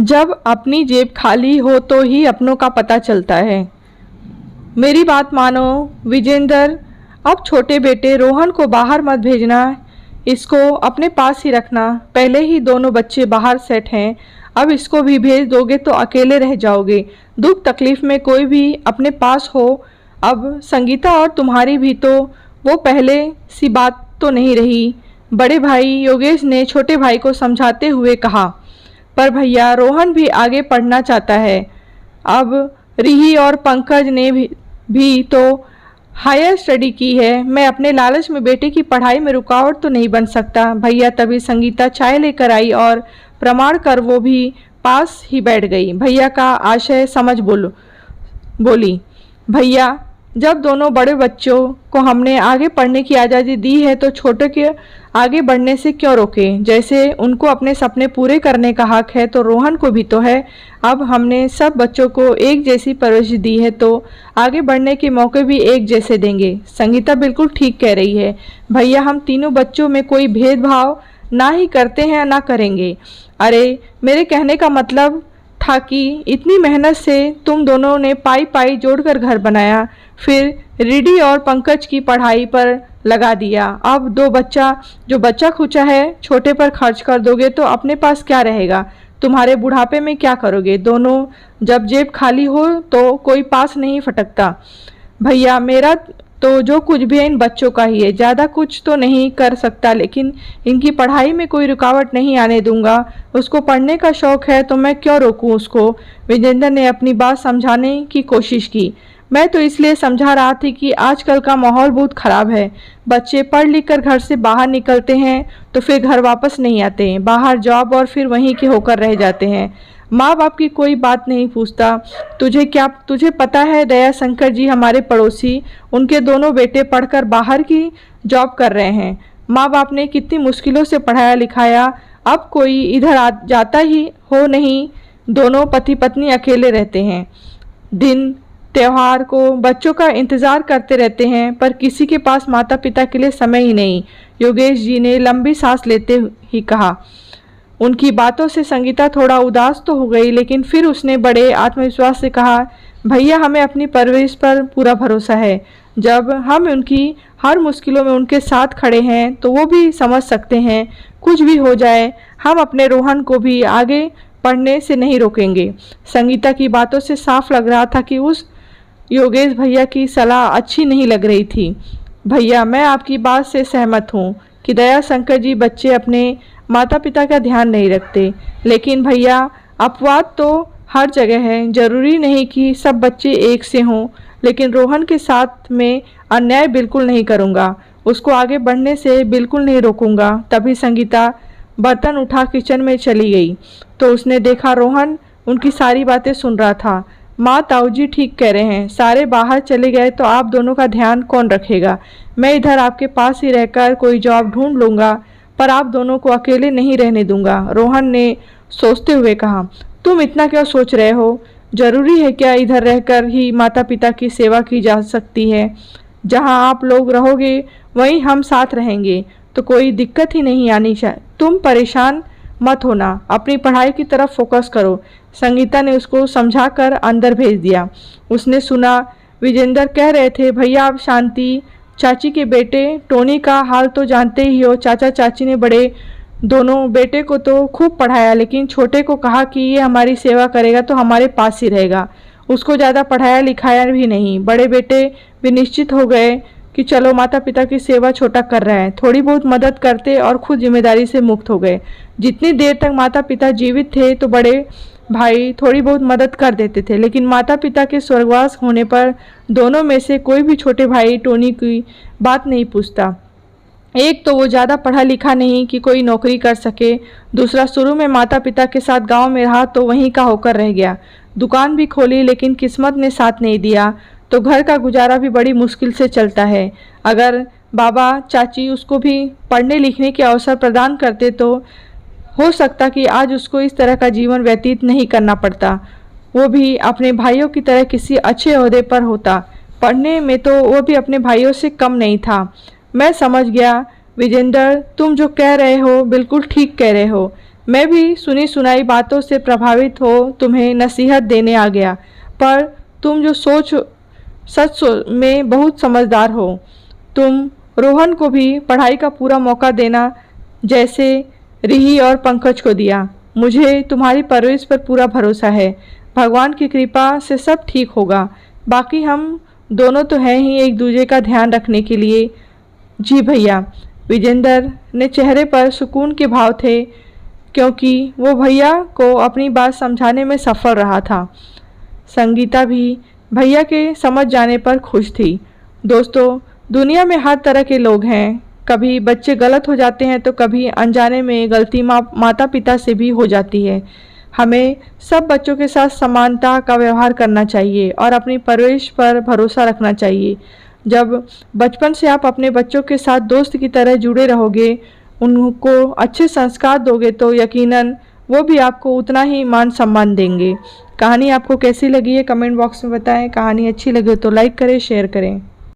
जब अपनी जेब खाली हो तो ही अपनों का पता चलता है। मेरी बात मानो विजेंद्र, अब छोटे बेटे रोहन को बाहर मत भेजना, इसको अपने पास ही रखना। पहले ही दोनों बच्चे बाहर सेट हैं, अब इसको भी भेज दोगे तो अकेले रह जाओगे। दुख तकलीफ में कोई भी अपने पास हो। अब संगीता और तुम्हारी भी तो वो पहले सी बात तो नहीं रही। बड़े भाई योगेश ने छोटे भाई को समझाते हुए कहा। पर भैया, रोहन भी आगे पढ़ना चाहता है। अब रिही और पंकज ने भी तो हायर स्टडी की है। मैं अपने लालच में बेटे की पढ़ाई में रुकावट तो नहीं बन सकता। भैया, तभी संगीता चाय लेकर आई और प्रमाण कर वो भी पास ही बैठ गई। भैया का आशय समझ बोली, भैया, जब दोनों बड़े बच्चों को हमने आगे पढ़ने की आज़ादी दी है तो छोटे के आगे बढ़ने से क्यों रोकें। जैसे उनको अपने सपने पूरे करने का हक है तो रोहन को भी तो है। अब हमने सब बच्चों को एक जैसी परवरिश दी है तो आगे बढ़ने के मौके भी एक जैसे देंगे। संगीता बिल्कुल ठीक कह रही है भैया, हम तीनों बच्चों में कोई भेदभाव ना ही करते हैं ना करेंगे। अरे, मेरे कहने का मतलब था कि इतनी मेहनत से तुम दोनों ने पाई पाई जोड़कर घर बनाया, फिर रिडी और पंकज की पढ़ाई पर लगा दिया। अब जो बच्चा खुचा है छोटे पर खर्च कर दोगे तो अपने पास क्या रहेगा। तुम्हारे बुढ़ापे में क्या करोगे। दोनों जब जेब खाली हो तो कोई पास नहीं फटकता। भैया, मेरा तो जो कुछ भी है इन बच्चों का ही है। ज़्यादा कुछ तो नहीं कर सकता, लेकिन इनकी पढ़ाई में कोई रुकावट नहीं आने दूंगा। उसको पढ़ने का शौक़ है तो मैं क्यों रोकूं उसको। विजेंद्र ने अपनी बात समझाने की कोशिश की। मैं तो इसलिए समझा रहा थी कि आजकल का माहौल बहुत ख़राब है। बच्चे पढ़ लिख कर घर से बाहर निकलते हैं तो फिर घर वापस नहीं आते हैं, बाहर जॉब और फिर वहीं के होकर रह जाते हैं। माँ बाप की कोई बात नहीं पूछता। तुझे पता है, दया शंकर जी हमारे पड़ोसी, उनके दोनों बेटे पढ़कर बाहर की जॉब कर रहे हैं। माँ बाप ने कितनी मुश्किलों से पढ़ाया लिखाया, अब कोई इधर जाता ही हो नहीं। दोनों पति पत्नी अकेले रहते हैं, दिन त्योहार को बच्चों का इंतज़ार करते रहते हैं, पर किसी के पास माता पिता के लिए समय ही नहीं। योगेश जी ने लंबी सांस लेते ही कहा। उनकी बातों से संगीता थोड़ा उदास तो हो गई, लेकिन फिर उसने बड़े आत्मविश्वास से कहा, भैया, हमें अपनी परवरिश पर पूरा भरोसा है। जब हम उनकी हर मुश्किलों में उनके साथ खड़े हैं तो वो भी समझ सकते हैं। कुछ भी हो जाए, हम अपने रोहन को भी आगे पढ़ने से नहीं रोकेंगे। संगीता की बातों से साफ लग रहा था कि उस योगेश भैया की सलाह अच्छी नहीं लग रही थी। भैया, मैं आपकी बात से सहमत हूँ कि दया शंकर जी बच्चे अपने माता पिता का ध्यान नहीं रखते, लेकिन भैया, अपवाद तो हर जगह है। जरूरी नहीं कि सब बच्चे एक से हों। लेकिन रोहन के साथ में अन्याय बिल्कुल नहीं करूँगा, उसको आगे बढ़ने से बिल्कुल नहीं रोकूंगा। तभी संगीता बर्तन उठा किचन में चली गई तो उसने देखा रोहन उनकी सारी बातें सुन रहा था। माँ, ताऊजी ठीक कह रहे हैं, सारे बाहर चले गए तो आप दोनों का ध्यान कौन रखेगा। मैं इधर आपके पास ही रहकर कोई जॉब ढूंढ लूँगा, पर आप दोनों को अकेले नहीं रहने दूंगा। रोहन ने सोचते हुए कहा, तुम इतना क्यों सोच रहे हो। जरूरी है क्या इधर रहकर ही माता पिता की सेवा की जा सकती है। जहाँ आप लोग रहोगे वहीं हम साथ रहेंगे तो कोई दिक्कत ही नहीं आनी चाहिए। तुम परेशान मत होना, अपनी पढ़ाई की तरफ फोकस करो। संगीता ने उसको समझाकर अंदर भेज दिया। उसने सुना विजेंद्र कह रहे थे, भैया, आप शांति चाची के बेटे टोनी का हाल तो जानते ही हो। चाचा चाची ने बड़े दोनों बेटे को तो खूब पढ़ाया, लेकिन छोटे को कहा कि ये हमारी सेवा करेगा तो हमारे पास ही रहेगा। उसको ज़्यादा पढ़ाया लिखाया भी नहीं। बड़े बेटे भी निश्चित हो गए कि चलो माता पिता की सेवा छोटा कर रहा है। थोड़ी बहुत मदद करते और खुद जिम्मेदारी से मुक्त हो गए। जितनी देर तक माता पिता जीवित थे तो बड़े भाई थोड़ी बहुत मदद कर देते थे, लेकिन माता पिता के स्वर्गवास होने पर दोनों में से कोई भी छोटे भाई टोनी की बात नहीं पूछता। एक तो वो ज़्यादा पढ़ा लिखा नहीं कि कोई नौकरी कर सके, दूसरा शुरू में माता पिता के साथ गांव में रहा तो वहीं का होकर रह गया। दुकान भी खोली लेकिन किस्मत ने साथ नहीं दिया तो घर का गुजारा भी बड़ी मुश्किल से चलता है। अगर बाबा चाची उसको भी पढ़ने लिखने के अवसर प्रदान करते तो हो सकता कि आज उसको इस तरह का जीवन व्यतीत नहीं करना पड़ता। वो भी अपने भाइयों की तरह किसी अच्छे ओहदे पर होता। पढ़ने में तो वो भी अपने भाइयों से कम नहीं था। मैं समझ गया विजेंद्र, तुम जो कह रहे हो बिल्कुल ठीक कह रहे हो। मैं भी सुनी सुनाई बातों से प्रभावित हो तुम्हें नसीहत देने आ गया, पर तुम जो सच में बहुत समझदार हो। तुम रोहन को भी पढ़ाई का पूरा मौका देना, जैसे रिही और पंकज को दिया। मुझे तुम्हारी परवरिश पर पूरा भरोसा है। भगवान की कृपा से सब ठीक होगा। बाकी हम दोनों तो हैं ही एक दूसरे का ध्यान रखने के लिए। जी भैया। विजेंद्र ने चेहरे पर सुकून के भाव थे, क्योंकि वो भैया को अपनी बात समझाने में सफल रहा था। संगीता भी भैया के समझ जाने पर खुश थी। दोस्तों, दुनिया में हर तरह के लोग हैं। कभी बच्चे गलत हो जाते हैं तो कभी अनजाने में गलती माता पिता से भी हो जाती है। हमें सब बच्चों के साथ समानता का व्यवहार करना चाहिए और अपनी परवरिश पर भरोसा रखना चाहिए। जब बचपन से आप अपने बच्चों के साथ दोस्त की तरह जुड़े रहोगे, उनको अच्छे संस्कार दोगे, तो यकीनन वो भी आपको उतना ही मान सम्मान देंगे। कहानी आपको कैसी लगी है कमेंट बॉक्स में बताएं। कहानी अच्छी लगे तो लाइक करें, शेयर करें।